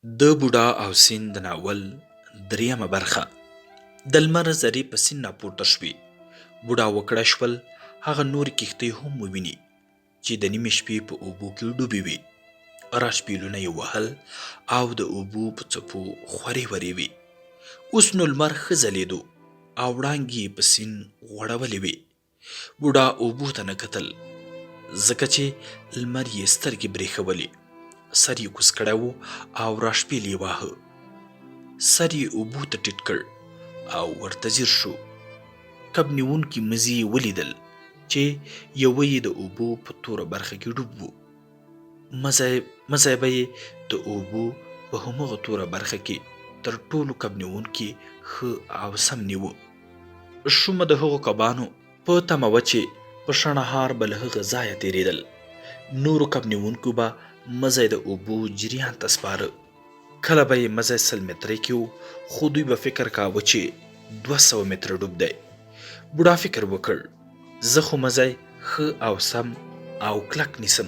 د بوډا او سیند د ناول دریمه برخه. د لمر ذرې په سیند راپورته شوې. بوډا وکړه شول هغه نورې کښتۍ هم وویني چې د نیمې شپې په اوبو کې ډوبې وي. راشپیلونه یې وهل او د اوبو په څپو خورې ورې وې. اوس نو لمر ښه ځلېدو او وړانګې یې په سیند غوړولې وې. بوډا اوبو ته نه کتل ځکه چې لمر یې سترګې برېښولې. سر یې کوز کړی و او راشپیل یې واهه. سر یې اوبو ته ټیټ کړ او ورته ځیر شو. کب نیونکي مزي یې ولیدل چې یوه یې د اوبو په توره برخه کې ډوب و. مزی به یې د اوبو په همغه توره برخه کې تر ټولو کب نیونکي ښه او سم نیوه. شومه د هغو کبانو په تمه وه چې په شڼهار به له هغه ځایه تېرېدل. نورو کب نیونکو به مزی د اوبو جریان ته سپاره. کله به یې مزی 100 متره کې و، خو دوی به فکر کاوه چې 200 متره ډوب دی. بوډا فکر وکړ زه خو مزی ښه او سم او کلک نیسم.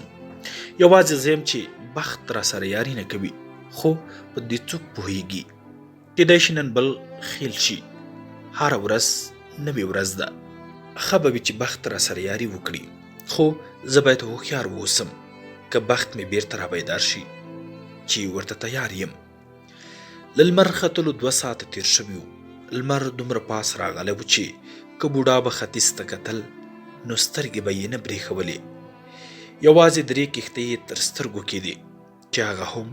یوازې زه یم چې بخت را سره یاري نه کوي، خو په دې څوک پوهیږي. کیدای شي نن بل خیل شي. هره ورځ نوې ورځ ده. ښه به وي چې بخت را سره یاري وکړي، خو زه باید هوښیار واوسم که بخت مې بیرته را بیدار شي چې ورته تیار یم. له لمر ختلو 2 ساعته تیر شوي وو. لمر دومره پاس راغلی و چې که بوډا به ختیځ ته کتل نو سترګې به یې نه برېښولې. یوازې 3 کښتۍ یې تر سترګو کېدې چې هغه هم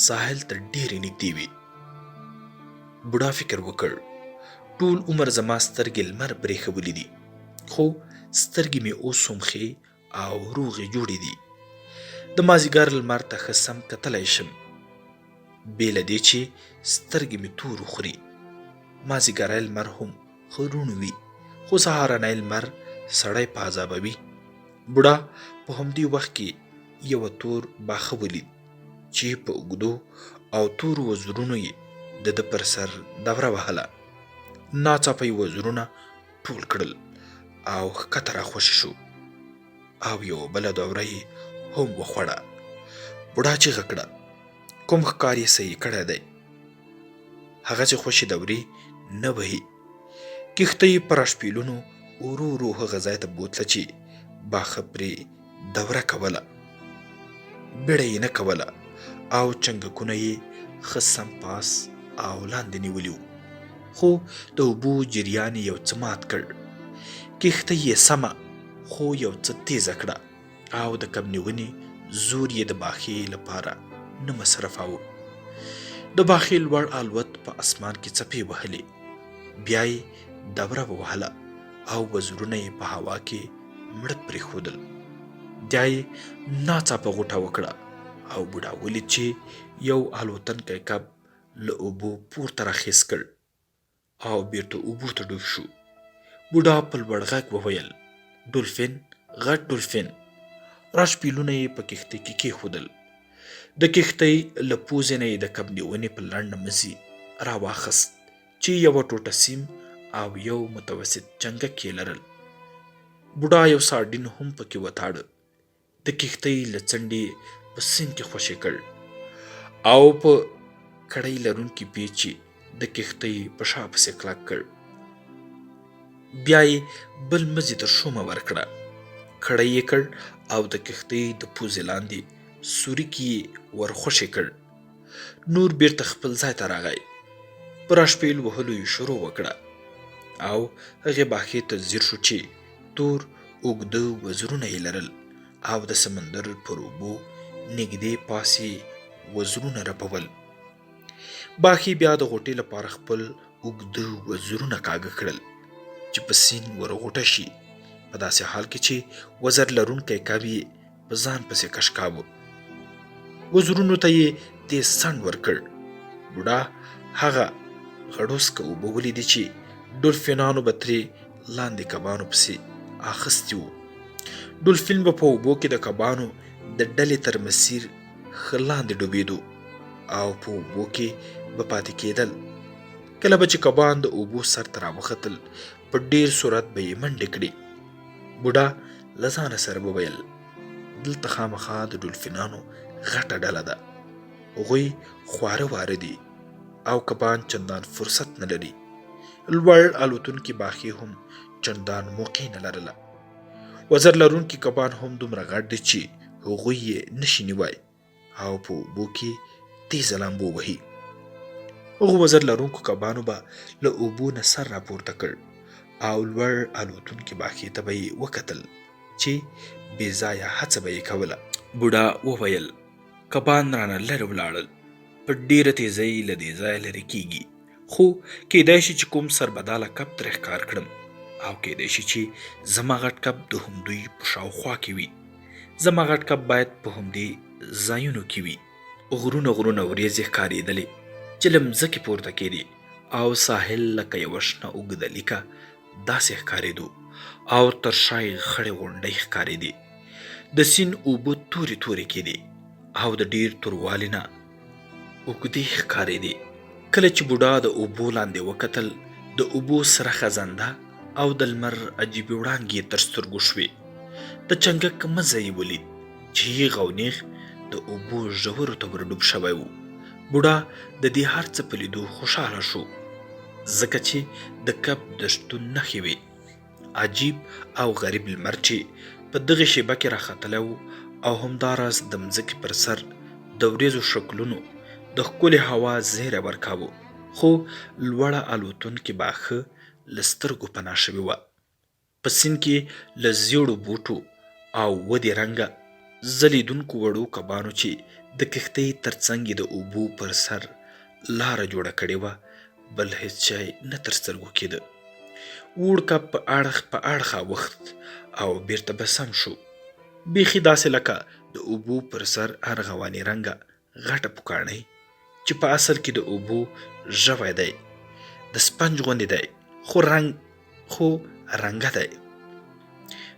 ساحل ته ډېرې نږدې وې. بوډا فکر وکړ ټول عمر زما سترګې لمر برېښولې دي، خو سترګې مې اوس هم ښې او روغې جوړې دي. د مازدیګر لمر ته ښه سم کتلی شم، بې له دې چې سترګې مې تور وخوري. مازدیګری لمر هم ښه روڼ وي، خو سهارنی لمر سړی په عذابوي. بوډا په همدې وخت کې یوه تور باښه ولید چې په اوږدو او تورو وزرونو یې د ده پر سر دوره وهله. ناڅاپه یې وزرونه ټول کړل او ښکته راخوشې شو او یوه بله دوره یې هم وخوړه. بوډا چیغه کړه کوم ښکار یې صحیح کړی دی؟ هغسې خوشې دورې نه وهي. کښتۍ په راشپیلونو ورو ورو هغه ځای ته بوتله چې باښه پرې دوره کوله. بیړه یې نه کوله او چنګکونه یې ښه سم پاس او لاندې نیولي وو، خو د اوبو جریان یې یو څه مات کړ. کښتۍ یې سمه خو یو څه تیزه کړه او د کب نیونې زور یې د باښې لپاره نه مصرفاوه. د باښې لوړ الوت په اسمان کې څپې وهلې، بیا یې دوره ووهله او وزرونه یې په هوا کې مړه پرېښودل. بیا یې ناڅاپه غوټه وکړه او بوډا ولید چې یو الوتونکی کب له اوبو پورته راخیز کړ او بیرته اوبو ته ډوب شو. بوډا په لوړ غږ وویل ډولفین، غټ ډولفین. راشپیلونه یې په کښتۍ کې کېښودل. د کښتۍ له پوزې نه یې د کب نیونې په لنډه مزي راواخیست چې یوه ټوټه سیم او یو متوسط چنګک یې لرل. بوډا یو ساډین هم پکې وتاړه. د کښتۍ له څنډې په سیند کې خوشې کړ او په کړۍ لرونکي پیچ یې د کښتۍ په شا پسې کلک کړ. بیا یې بل مزي تر شومه ورکړه، کړۍ یې کړ او د کښتۍ د پوزې لاندې سورکي یې ورخوشې کړ. نور بیرته خپل ځای ته راغی. په راشپیل وهلو یې شروع وکړه او هغې باښې ته ځیر شو چې تور اوږده وزرونه یې لرل او د سمندر پر اوبو نږدې پاس یې وزرونه رپول. باښې بیا د غوټې لپاره خپل اوږده وزرونه کاږه کړل چې په سیند ورغوټه شي، په داسې حال کې چې وزر لرونکی کب یې په ځان پسې کش کاوه. وزرونو ته یې تیز څنډ ورکړ. بوډا هغه غړوسکه اوبه ولیدې چې ډولفینانو به ترې لاندې کبانو پسې اخیستي وو. ډولفین به په اوبو کې د کبانو د ډلې تر مسیر ښه لاندې ډوبېدو او په اوبو کې به پاتې کېدل. کله به چې کبان د اوبو سر ته راوختل په ډېر سرعت به یې منډې کړې. بوډا له ځانه سره وویل دلته خامخا د ډولفینانو غټه ډله ده، هغوی خواره واره دي او کبان چندان فرصت نه لري. لوړ الوتونکي باښې هم چندان موقع نه لرله. وزر لرونکي کبان هم دومره غټ دي چې هغوی یې نشي نیوای او په اوبو کې تیزه لامبو وهي. هغو وزر لرونکو کبانو به له اوبو نه سر راپورته کړ او لوړ الوتونکي باښې ته به یې وکتل چې بې ځایه هڅه به یې کوله. بوډا وویل کبان رانه لرې ولاړل، په ډېره تیزۍ له دې ځایه لرې کېږي، خو کیدای شي چې کوم سربداله کب ترې ښکار کړم او کیدای شي چې زما غټ کب د همدوی په شاوخوا کې وي. زما غټ کب باید په همدې ځایونو کې وي. غرونه غرونه وریځې ښکارېدلې چې له مځکې پورته کېدې او ساحل لکه یوه شنه اوږده لیکه داسې ښکارېدو او تر شا یې خړې غونډۍ ښکارېدې. د سیند اوبه تورې تورې کېدې او د ډېر توروالي نه اوږدې ښکارېدې. کله چې بوډا د اوبو لاندې وکتل، د اوبو سره خزنده او د لمر عجیبې وړانګې تر سترګو شوې. د چنګک مزه یې ولید چې یغ او نیغ د اوبو ژورو ته ورډوب شوی و. بوډا د دې هر څه په لیدو خوشحاله شو، ځکه چې د کب د شتون نښې وې. عجیب او غریب لمر چې په دغې شیبه کې راختلی و او همداراز د مځکې پر سر د وریځو شکلونو د ښکلې هوا زیری ورکاوه، خو لوړه الوتونکې باښه له سترګو پناه شوې وه. په سیند کې له زیړو بوټو او ودې رنګه ځلېدونکو وړو کبانو چې د کښتۍ تر څنګ یې د اوبو پر سر لاره جوړه کړې وه، بل هېڅ شی نه تر سترګو کېده. وړ کب په اړخ اوښت او بیرته به سم شو، بیخي داسې لکه د اوبو پر سر ارغواني رنګه غټه پوکاڼۍ چې په اصل کې د اوبو ژوی دی، د سپنج غوندې دی خو رنګه دی.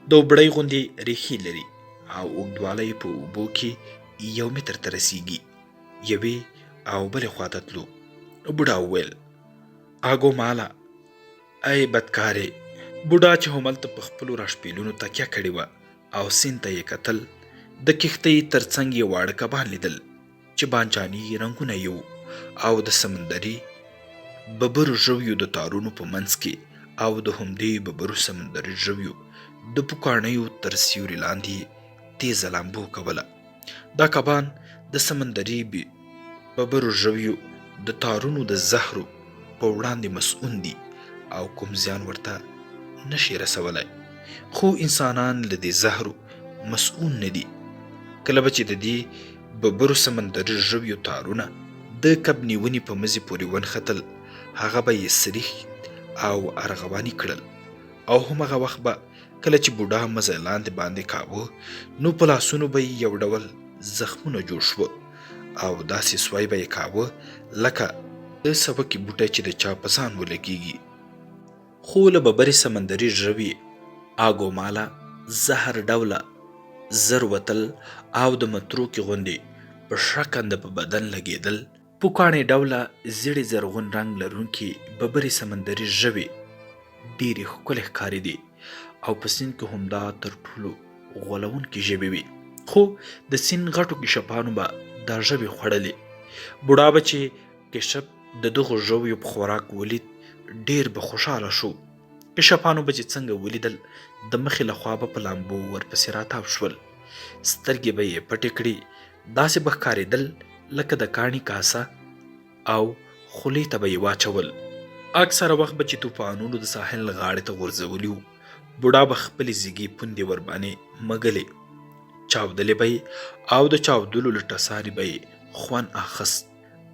د اوبړۍ غوندې ریښې لري او اوږدوالی په اوبو کې 1 متر ته رسیږي. یوې او بلې خواته تلو. بوډا وویل اګو ماله ای بدکارې. بوډا چې هملته په خپلو راشپیلونو تکیه کړې وه او سیند ته یې کتل، د کښتۍ تر څنګ یې واړه کبان لیدل چې بانجاني رنګونه یې وو او د سمندري ببرو ژویو د تارونو په منځ کې او د همدې ببرو سمندري ژویو د پوکاڼیو تر سیوري لاندې تیزه لامبو کوله. دا کبان د سمندري ببرو ژویو د تارونو د زهرو په وړاندې مسؤون دي او کوم زیان ورته نشي رسولی، خو انسانان له دې زهرو مسؤون نه دي. کله به چې د دې ببرو سمندري ژویو تارونه د کب نیونې په مزي پورې ونښتل، هغه به یې سریح او ارغواني کړل او همغه وخت به کله چې بوډا مزه لاندې باندې کاوه، نو په لاسونو به یې یو ډول زخمونه جوړ شوه او داسې سوی به یې کاوه لکه د سبکي بوټی چې د چا په ځان ولګېږي. خو له ببرې سمندري ژوي اګوماله زهر ډوله زر وتل او د متروکې غوندې په شکنده په بدن لګېدل. پوکاڼې ډوله زیړې زرغون رنګ لرونکي ببرې سمندري ژوي ډېرې ښکلې ښکارېدې او په سیند کې همدا تر ټولو غولونکې ژوي وې، خو د سیند غټو کشپانو به دا ژوي خوړلې. بوډا به چې کشپ د دغو ژویو په خوراک ولید، ډېر به خوشحاله شو. کشپانو به چې څنګه ولیدل، د مخې له خوا به په لامبو ورپسې راتاو شول، سترګې به یې پټې کړې، داسې به ښکارېدل لکه د کاڼي کاسه او خولې ته به یې واچول. اکثره وخت به چې طوفانونو د ساحل غاړې ته غورځولي وو، بوډا به خپلې زیږې پوندې ورباندې مږلې، چاودلې به یې او د چاودلو له ټسارې به یې خوند اخیست.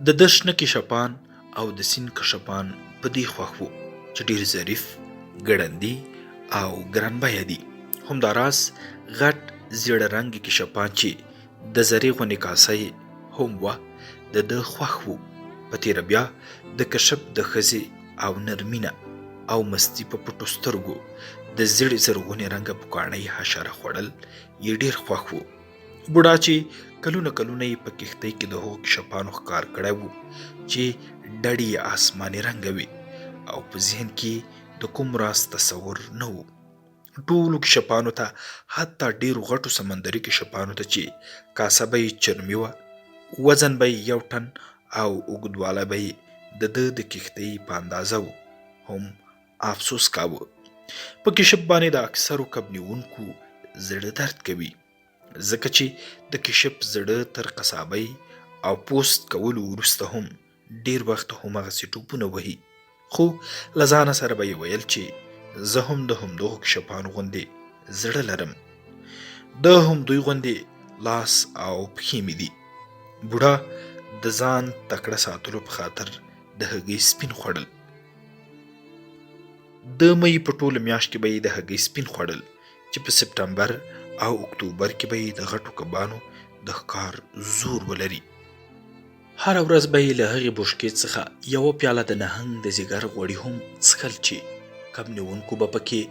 د ده شنه کشپان او د سیند کشپان په دې خوښ وو چې ډېر ظریف، ګړندي او ګران بیه دي. همداراز غټ زیړه رنګې کشپان چې د زرې غوندې کاسه یې هم وه، د ده خوښ وو. په تېره بیا د کشپ د ښځې او نرمینه او مستي په پټو سترګو د زیړې زرغونې رنګه پوکاڼۍ حشره خوړل یې ډېر خوښ وو. بوډا چې کلونه یې په کښتۍ کې د هغو کشپانو ښکار کړی وو چې ډډې یې آسماني رنګه وې او په ذهن کې د کوم راز تصور نه و. ټولو کشپانو ته، حتی ډېرو غټو سمندري کشپانو ته چې کاسه به یې چرمي وه، وزن به یې 1 ټن او اوږدوالی به یې د ده د کښتۍ په اندازه و. هم افسوس کاوه. په کشپ باندې د اکثرو کب نیونکو زړه درد کوي، ځکه چې د کشپ زړه تر قصابۍ او پوست کولو وروسته هم ډیر وخت هماغسې ټوپونه وهي. خو له ځانه سره به یې ویل چې زه هم د همدغو کشپانو غوندې زړه لرم، د همدوی غوندې لاس او پښې مې دي. بوډا د ځان تکړه ساتلو په خاطر د هګۍ سپین خوړل. د مۍ په ټوله میاشت کې به یې د هګۍ سپین خوړل چې په سپټمبر او اکتوبر کې به یې د غټو کبانو د ښکار زور ولري. هره ورځ به یې له هغې بشکې څخه یوه پیاله د نهنګ د ځیګر غوړي هم څښل چې کب نیونکو به پکې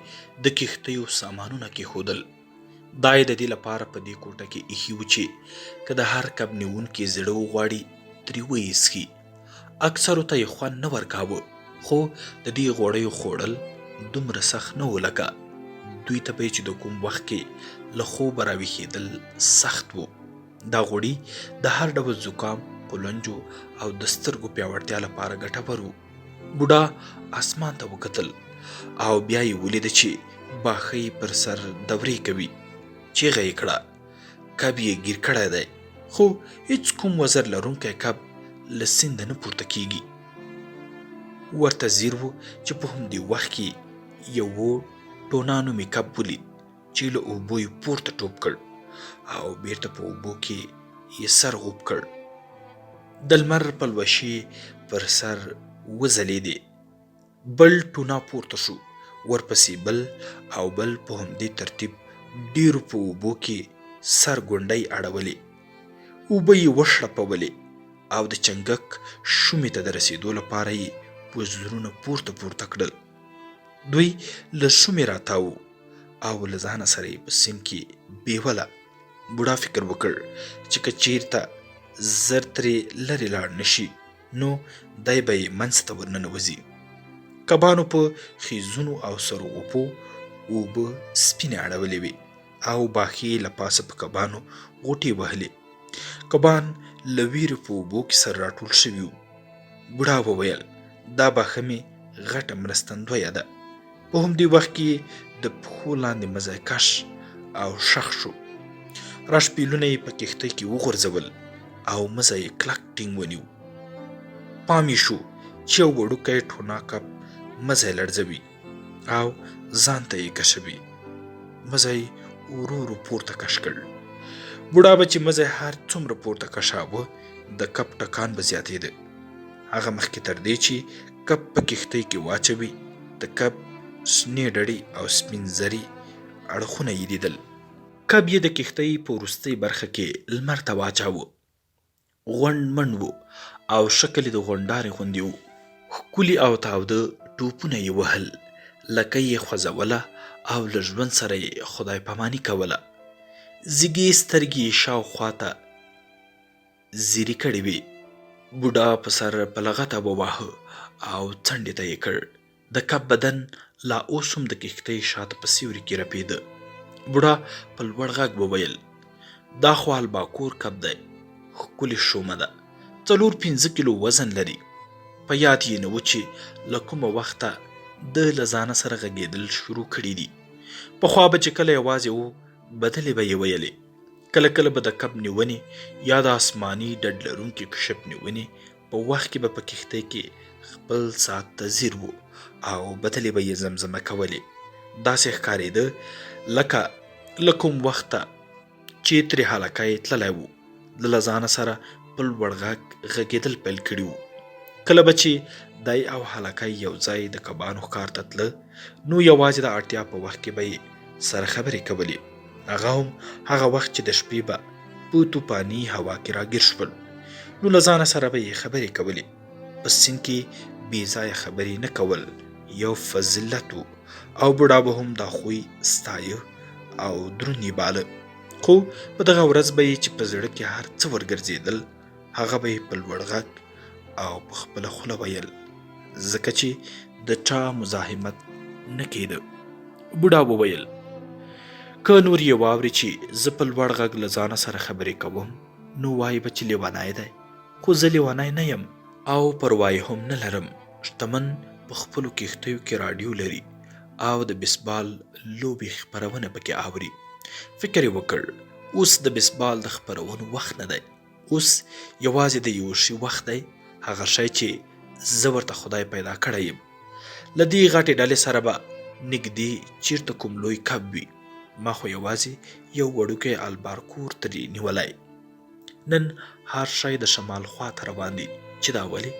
د کښتیو سامانونه کېښودل. دا یې د دې لپاره په دې کوټه کې ایښي وو چې که د هر کب نیونکي زړه وغواړي ترې ویې څښي. اکثرو ته یې خوند نه ورکاوه، خو د دې غوړیو خوړل دومره سخت نه و لکه دوی ته به چې د کوم وخت کې له خوبه راویښېدل سخت و. دا غوړي د هر ډول زکام، قولنجو او د سترګو پیاوړتیا لپاره ګټور و. بوډا اسمان ته وکتل او بیا یې ولیده چې باښه پر سر دورې کوي. چیغه یې کړه، کب یې ګیر کړی دی، خو هیڅ کوم وزر لرونکی کب له سینده نه پورته کیږي. ورته ځیر و چې په همدې وخت کې یو ټونا نومې کب ولید چې له اوبو یې پورته ټوپ کړ او بیرته په اوبو کې یې سر غوپ کړ. د لمر پلوشې پر سر وځلېدې. بل ټونا پورته شو، ورپسې بل او بل، په همدې ترتیب ډیرو په اوبو کې سر ګونډۍ اړولې. اوبه یې وشړپولې او د چنګک شومې ته د رسېدو لپاره یې وزرونه پورته کړل. دوی له شومې راتاو او له ځانه سره یې په سیند کې بیوله. بوډا فکر وکړ چې که چیرته زر ترې لرې لاړ نشي نو دی به یې منځ ته ورننوځي. کبانو په خیزونو او سرغوپو اوبه سپینې اړولې وې او باښې له پاسه په کبانو غوټې وهلې. کبان له ویرې په اوبو کې سر راټول شوي وو. بوډا وویل دا باښه مې غټه مرستندویه ده. په همدې وخت کې د پښو لاندې مزی کش او شخ شو. راشپیلونه یې په کښتۍ کې وغورځول او مزی یې کلک ټینګ ونیو. پام یې شو چې یو وړوکی ټونا کب مزی لړزوي او ځان ته یې کشوي. مزی ورو ورو پورته کش کړ. بوډا به چې مزی هر څومره پورته کشاوه د کب ټکان به زیاتېده. هغه مخکې تر دې چې کب په کښتۍ کې واچوي د کب شنې ډډې او سپین زري اړخونه یې لیدل. کب یې د کښتۍ په وروستۍ برخه کې لمر ته واچاوه. غونډ منډ و او شکل یې د غونډارې غوندې و. ښکلي او تاوده ټوپونه یې وهل، لکۍ یې خوځوله او له ژوند سره یې خدای پاماني کوله. زیږې سترګې یې شاوخوا ته زیري کړې وې. بوډا په سر په لغته وواهه او څنډې ته یې کړ. د کب بدن لا اوس هم د کښتۍ شاته په سیوري کې رپېده. بوډا په لوړ غږ وویل دا خو الباکور کب دی، ښکلې شومه ده، 4-5 کیلو وزن لري. په یاد یې نه و چې له کومه وخته د له ځانه سره غږېدل شروع کړي دي. پخوا به چې کله یوازې و بدلې به یې ویلې. کله کله به د کب نیونې یا د آسماني ډډ لرونکي کشپ نیونې په وخت کې به په کښتۍ کې خپل ساعت ته ځیر و او بدلې به یې زمزمه کولې. داسې ښکارېده لکه له کوم وخته چې ترې هلکی تللی و، د له ځانه سره په لوړ غږ غږېدل پیل کړي وو. کله به چې دی او هلکی یو ځای د کبانو ښکار ته تله نو یوازې د اړتیا په وخت کې به یې سره خبرې کولې. هغه هم هغه وخت چې د شپې به په توپاني هوا کې راګیر شول نو له ځانه سره به یې خبرې کولې. په سیند کې بې ځایه خبرې نه کول یو فضیلت و او بوډا به هم دا خوی ستایه او دروند یې باله. خو په دغه ورځ به یې چې په زړه کې هر څه ورګرځېدل هغه به یې په لوړ غږ او په خپله خوله ویل، ځکه چې د چا مزاحمت نه کېده. بوډا وویل که نور یې واوري چې زه په لوړ غږ له ځانه سره خبرې کوم نو وای به چې لیونی دی، خو زه لیونی نه یم او پروا هم نه لرم. شتمن په خپلو کښتیو کې راډیو لري او د بیسبال لوبې خپرونه پکې اوري. فکر یې وکړ اوس د بیسبال د خپرونو وخت نه دی، اوس یوازې د یو شي وخت دی، هغه شی چې زه ورته خدای پیدا کړی یم. له دې غټې ډلې سره به نږدې چیرته کوم لوی کب وي، ما خو یوازې یو وړوکی البارکور ترې نیولی. نن هر شی د شمال خوا ته روان دي، چې دا ولې؟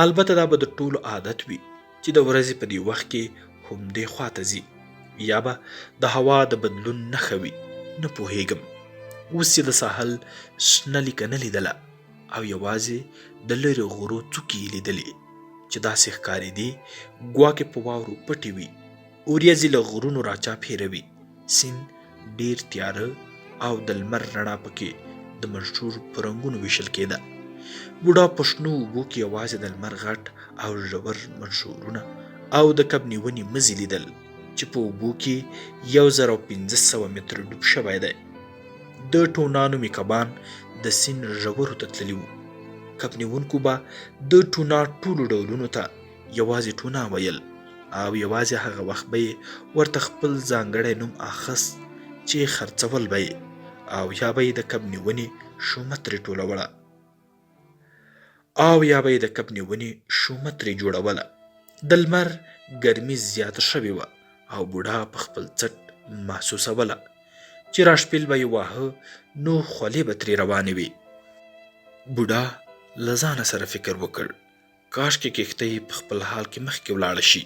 البته دا به د ټولو عادت وي چې د ورځې په دې وخت کې همدې خوا ته ځي، یا به د هوا د بدلون نښه وي، نه پوهیږم. اوس یې د ساحل شنه لیکه نه لیدله او یوازې د لرې غرو څوکې یې لیدلې چې داسې ښکارېدې ګواکې په واورو پټې وي. وریځې له غرونو راچاپېروي، سیند ډېر تیاره او د لمر رڼا پکې د منشور په رنګونو ویشل کېده. بوډا په شنو اوبو کې یوازې د لمر غټ او ژور منشورونه او د کب نیونې مزي لیدل چې په اوبو کې 1500 متره ډوب شوی دی. د ټونا نومي کبان د سیند ژورو ته تللي وو. کب نیونکو به د ټونا ټولو ډولونو ته یوازې ټونا ویل او یوازې هغه وخت به یې ورته خپل ځانګړی نوم اخست چې خرڅول به یې او یا به یې د کب نیونې شومه ترې ټولوله او یا به یې د کب نیونې شومه ترې جوړوله. د لمر ګرمي زیاته شوې وه او بوډا په خپل څټ محسوسوله چې راشپیل به یې واهه نو خولې به ترې روانې وي. بوډا له ځانه سره فکر وکړ کاشکې کښتۍ په خپل حال کې مخکې ولاړه شي،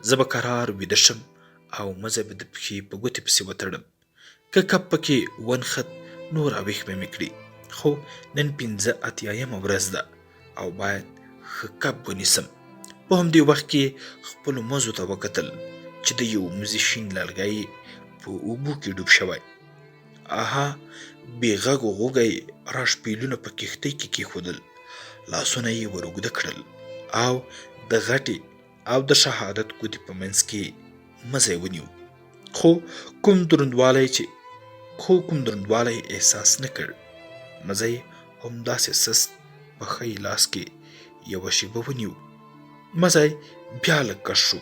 زه به قرار ویده شم او مزه به د پښې په ګوتې پسې وتړم. که کب پکې ونښت نو راویښ به مې کړي، خو نن 85 ورځ ده او باید ښه کب ونیسم. په همدې وخت کې خپلو مزو ته وکتل چې د یو مزي شین لرګی په اوبو کې ډوب شوی. آها، بې غږ غوږی راشپیلونه په کښتۍ کې کېښودل، لاسونه یې ور اوږده کړل او د غټې او د شهادت ګوتې په منځ کې مزی ونیو، خو کوم دروندوالی احساس نه کړ. مزی همداسې سست په ښی لاس کې یوه شیبه ونیو. مزی بیا لږ کش شو.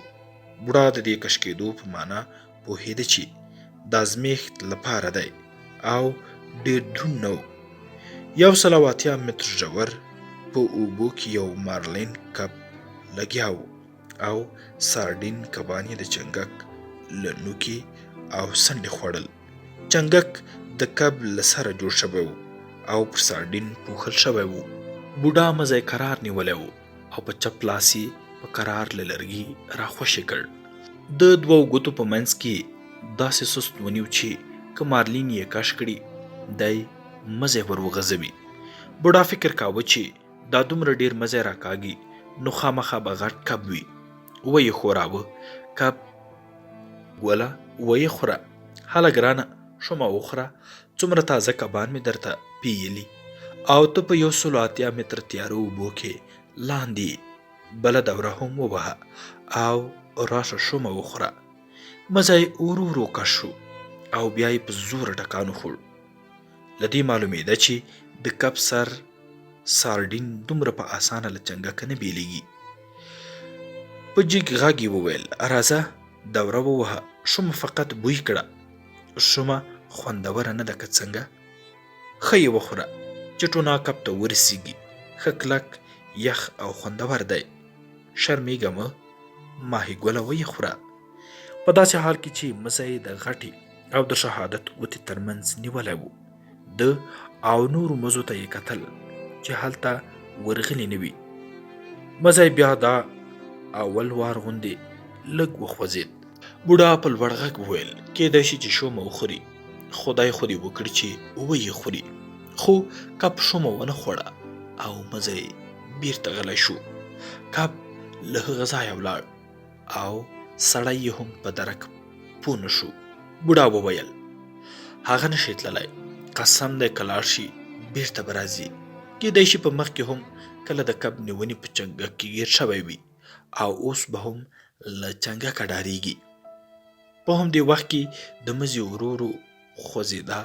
بوډا د دې کش کېدو په معنا پوهېده چې دا ازمېښت لپاره دی او ډېر دروند نه و. 180 متر ژور په اوبو کې یو مارلین کب لګیا و او سارډین کبان یې د چنګک له نوکې او څنډې خوړل. چنګک د کب له سره جوړ شوی و او پر سارډین پوښل شوی و. بوډا مزی قرار نیولی و او په چپ لاس یې په قرار له لرګي راخوشې کړ. د دوو ګوتو په منځ کې داسې سست ونیو چې که مارلین یې کش کړي دی مزی ور وغځوي. بوډا فکر کاوه چې دا دومره ډېر مزی راکاږي نو خامخا به غټ کب وي. ویې خوراوه کب، ګوله ویې خوره، هله ګرانه شومه وخوره، څومره تازه کبان مې درته پیلي او ته په 180 متر تیاره اوبو کې لاندې بله دوره هم ووهه او راشه شومه وخوره. مزی ورو ورو کش شو او بیا یې په زوره ټکان وخوړ. له دې معلومېده چې د کب سر سارډین دومره په اسانه له چنګکه نه بیلیږي. په جګ غږ یې وویل راځه دوره ووهه، شومه فقط بوی کړه، شومه خوندوره نه ده که څنګه؟ ښه یې وخوره چې ټونا کب ته ورسیږي، ښه کلک یخ او خوندور دی. شرمېږه مه، ماهي ګله ویې خوره. په داسې حال کې چې مزی د غټې او د شهادت ګوتې ترمنځ نیولی و، ده او نورو مزو ته یې کتل چې هلته ورغلي نه وي. مزی بیا دا اول وار غوندې لږ وخوځېد. بوډا په لوړ غږ وویل کېدای شي چې شومه وخوري، خدای خو دې وکړي چې ویې خوري. خو کب شومه ونه خوړه او مزی بیرته غلی شو. کب له هغه ځایه ولاړ او سړی یې هم په درک پوه نه شو. بوډا وویل هغه نشي تللی، قسم دی که لاړ شي بیرته به راځي. کېدای شي په مخ کې هم کله د کب نیونې په چنګک کې ګیر شوی وي او اوس به هم له چنګکه ډارېږي. په همدې وخت کې د مزي ورو ورو خوځېدا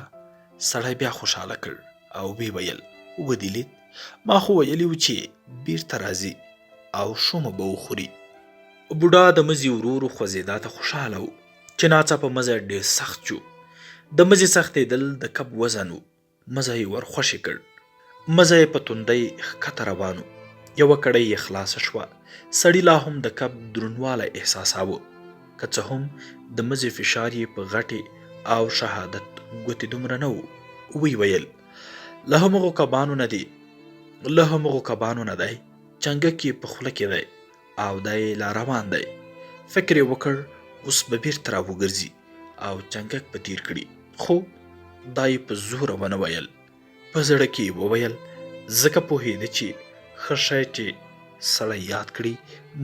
سړی بیا خوشحاله کړ او وی ویل ودې لید ما خو ویلي و چې بیرته راځي او شومه به وخوري. بوډا د مزي ورو خوځېدا ته خوشحاله و چې ناڅاپه مزی ډېر سخت شو. د مزي سختېدل د کب وزن و. مزی یې ور خوشې کړ. مزی یې په توندۍ ښکته روان و. یوه کړۍ یې خلاصه شوه. سړي لا هم د کب دروندوالی احساساوه. که څه هم د مزي فشار یې په غټې او شهادت ګوتې دومره نه و. وی ویل له همغو کبانو نه دی چنګک یې په خوله کې دی او دی لا روان دی. فکر یې وکړ اوس به بیرته راوګرځي او چنګک به تیر کړي، خو دا یې په زوره ونه ویل. په زړه کې یې وویل ځکه پوهېده چې ښه شی چې سړی یاد کړي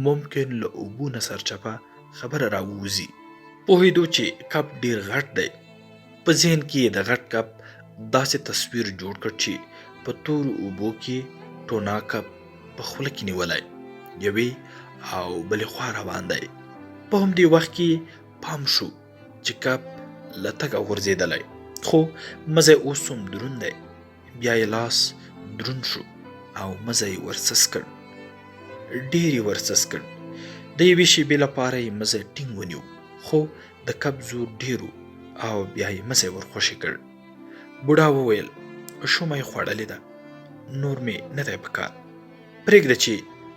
ممکن له اوبو نه سرچپه خبره راووځي. پوهېدو چې کب ډېر غټ دی. په ذهن کې یې د غټ کب داسې تصویر جوړ کړ چې په تورو اوبو کې ټونا کب په خوله کې نیولی، یوې او بلې خوا روان دی. په همدې وخت کې پام شو چې کب له تګه غورځېدلی، خو مزی اوس هم دروند دی. بیا یې لاس دروند شو او مزی یې ورسس کړ. ډېر یې ورسس کړ. د یوې شېبې لپاره یې مزی ټینګ ونیو، خو د کب زور ډېر و او بیا یې مزی ورخوشې کړ. بوډا وویل شومه یې خوړلې ده، نور مې نه دی پکار، پرېږده چې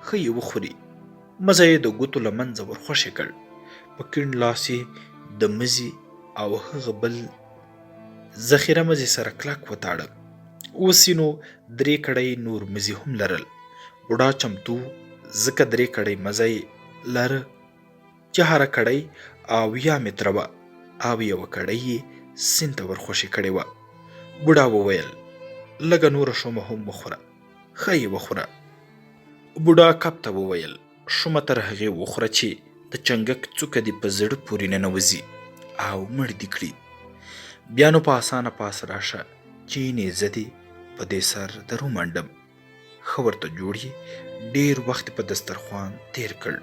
ښه یې وخوري. مزی یې د ګوتو له منځه ورخوشې کړ. په کیڼ لاس یې د مزي او هغه بل ذخیره مزي سره کلک وتاړه. اوس یې نو 3 کړۍ نور مزي هم لرل. بوډا چمتو ځکه 3 کړۍ مزی لره چې هره کړۍ 80 متره وه او یوه کړۍ یې سیند ته ورخوشې کړې وه. بوډا وویل لږه نوره شومه هم وخوره، ښه یې وخوره. بوډا کب ته وویل شومه تر هغې وخوره چې د چنګک څوکه دې په زړه پورې ننوځي او مړ دې کړي. بیا نو په اسانه پاس راشه چینې زه دې په دې سر در ومنډم. ښه ورته جوړ یې. ډېر وخت په دسترخوان تیر کړ.